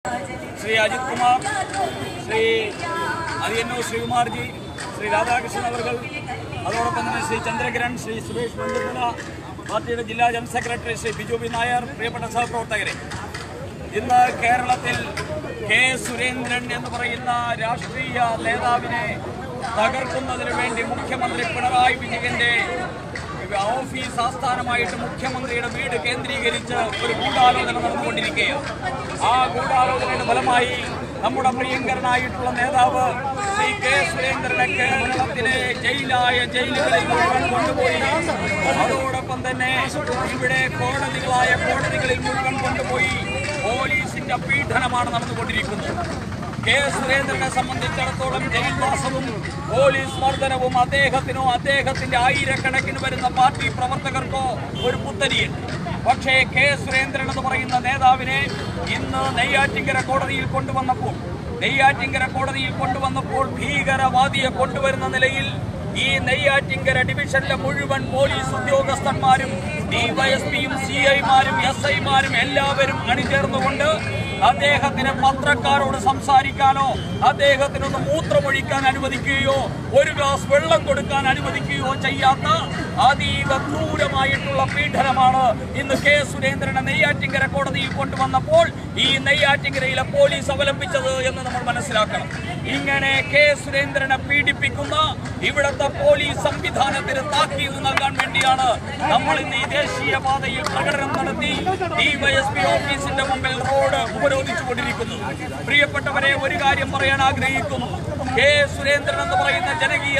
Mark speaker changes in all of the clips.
Speaker 1: श्री अजित कुमार, श्री अदियन्नूर श्रीकुमार जी, श्री राधाकृष्णन അതോടൊപ്പം തന്നെ ശ്രീ ചന്ദ്രകിരൺ, ശ്രീ സുരേഷ് വെള്ളിപ്പുഴ, പാർട്ടിയുടെ ജില്ലാ general secretary Shri Biju B Nair, പ്രിയപ്പെട്ട സഹപ്രവർത്തകരെ, ഇന്ന് കേരളത്തിൽ കെ സുരേന്ദ്രൻ എന്ന് പറയുന്ന രാഷ്ട്രീയ നേതാവിനെ തകർക്കുന്നതിന് വേണ്ടി മുഖ്യമന്ത്രി പിണറായി വിജയന്റെ ഓഫീസ് ആസ്ഥാനമായിട്ട് മുഖ്യമന്ത്രിയുടെ വീട് കേന്ദ്രീകരിച്ച് ഒരു ഗൂഢാലോചന നടന്നുകൊണ്ടിരിക്കുകയാണ്. ആ ഗൂഢാലോചനയുടെ ഫലമായി നമ്മുടെ പ്രിയങ്കരനായിട്ടുള്ള നേതാവ് ശ്രീ കെ സുരേന്ദ്രനെ കേരളത്തിലെ ജയിലുകളിൽ മുഴുവൻ കൊണ്ടുപോയി, അതോടൊപ്പം തന്നെ ഇവിടെ കോടതികളിൽ മുഴുവൻ കൊണ്ടുപോയി പോലീസിന്റെ പീഡനമാണ് നടന്നുകൊണ്ടിരിക്കുന്നത്. കെ സുരേന്ദ്രനെ സംബന്ധിച്ചിടത്തോളം ജയിൽവാസവും പോലീസ് മർദ്ദനവും അദ്ദേഹത്തിനോ അദ്ദേഹത്തിന്റെ ആയിരക്കണക്കിന് വരുന്ന പാർട്ടി പ്രവർത്തകർക്കോ ഒരു പുത്തരിയുണ്ട്. പക്ഷേ കെ സുരേന്ദ്രൻ എന്ന് പറയുന്ന നേതാവിനെ ഇന്ന് നെയ്യാറ്റിങ്കര കോടതിയിൽ കൊണ്ടുവന്നപ്പോൾ ഭീകരവാദിയെ കൊണ്ടുവരുന്ന നിലയിൽ ഈ നെയ്യാറ്റിങ്കര ഡിവിഷനിലെ മുഴുവൻ പോലീസ് ഉദ്യോഗസ്ഥന്മാരും ഡിവൈഎസ്പിയും സിഐമാരും എസ്ഐമാരും എല്ലാവരും അണിചേർന്നുകൊണ്ട് അദ്ദേഹത്തിന് പത്രക്കാരോട് സംസാരിക്കാനോ അദ്ദേഹത്തിനൊന്ന് മൂത്രമൊഴിക്കാൻ അനുവദിക്കുകയോ ഒരു ഗ്ലാസ് വെള്ളം കൊടുക്കാൻ അനുവദിക്കുകയോ ചെയ്യാത്ത അതീവ ക്രൂരമായിട്ടുള്ള പീഡനമാണ് ഇന്ന് കെ സുരേന്ദ്രനെ നെയ്യാറ്റിങ്കര കോടതിയിൽ കൊണ്ടുവന്നപ്പോൾ ഈ നെയ്യാറ്റിങ്കരയിലെ പോലീസ് അവലംബിച്ചത് എന്ന് നമ്മൾ മനസ്സിലാക്കണം. ഇങ്ങനെ കെ സുരേന്ദ്രനെ പീഡിപ്പിക്കുന്ന ഇവിടുത്തെ പോലീസ് സംവിധാനത്തിന് താക്കീത് നൽകാൻ വേണ്ടിയാണ് നമ്മൾ ഇന്ന് ഈ ദേശീയ പാതയിൽ പ്രകടനം നടത്തി ഡിവൈഎസ്പി ഓഫീസിന്റെ മുമ്പിൽ റോഡ് ഉപരോധിച്ചുകൊണ്ടിരിക്കുന്നു. പ്രിയപ്പെട്ടവരെ, ഒരു കാര്യം പറയാൻ ആഗ്രഹിക്കുന്നു. കെ സുരേന്ദ്രൻ എന്ന് പറയുന്ന ജനകീയ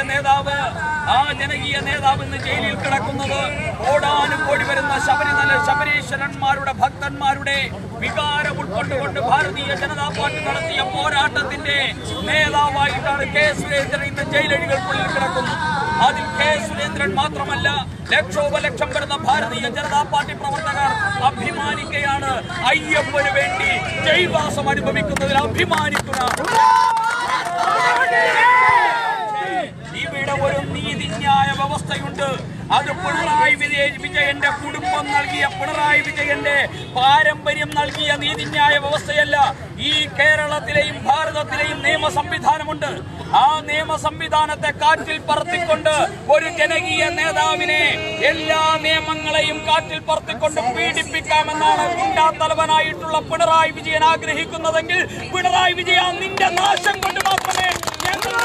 Speaker 1: നേതാവ് ഇന്ന് ജയിലിൽ കിടക്കുന്നത് കോടാനുകോടി വരുന്ന ശബരീശ്വരന്മാരുടെ ഭക്തന്മാരുടെ വികാരം ഉൾക്കൊണ്ടുകൊണ്ട് ഭാരതീയ ജനതാ പാർട്ടി നടത്തിയ പോരാട്ടത്തിന്റെ നേതാവായിട്ടാണ് കെ സുരേന്ദ്രൻ ഇന്ന് ജയിലഴികൾക്കുള്ളിൽ കിടക്കുന്നത്. അതിൽ കെ സുരേന്ദ്രൻ മാത്രമല്ല, ലക്ഷോപലക്ഷം വരുന്ന ഭാരതീയ ജനതാ പാർട്ടി പ്രവർത്തകർ അഭിമാനിക്കുകയാണ്. അയ്യപ്പന് വേണ്ടി ജയിൽവാസം അനുഭവിക്കുന്നതിൽ അഭിമാനിക്കുന്ന ഇവിടെ ഒരു നീതിന്യായ വ്യവസ്ഥയുണ്ട്. അത് പിണറായി വിജയന്റെ കുടുംബം നൽകിയ, പിണറായി വിജയന്റെ പാരമ്പര്യം നൽകിയ നീതിന്യായ വ്യവസ്ഥയല്ല. ഈ കേരളത്തിലെയും ഭാരതത്തിലെയും നിയമ സംവിധാനമുണ്ട്. ആ നിയമ സംവിധാനത്തെ കാറ്റിൽ പറത്തിക്കൊണ്ട് ഒരു ജനകീയ നേതാവിനെ എല്ലാ നിയമങ്ങളെയും കാറ്റിൽ പറത്തിക്കൊണ്ട് പീഡിപ്പിക്കാമെന്നാണ് ഗുണ്ടാത്തലവനായിട്ടുള്ള പിണറായി വിജയൻ ആഗ്രഹിക്കുന്നതെങ്കിൽ പിണറായി വിജയൻ നിന്റെ നാശം കൊണ്ട് മാത്രമേ ഞങ്ങൾ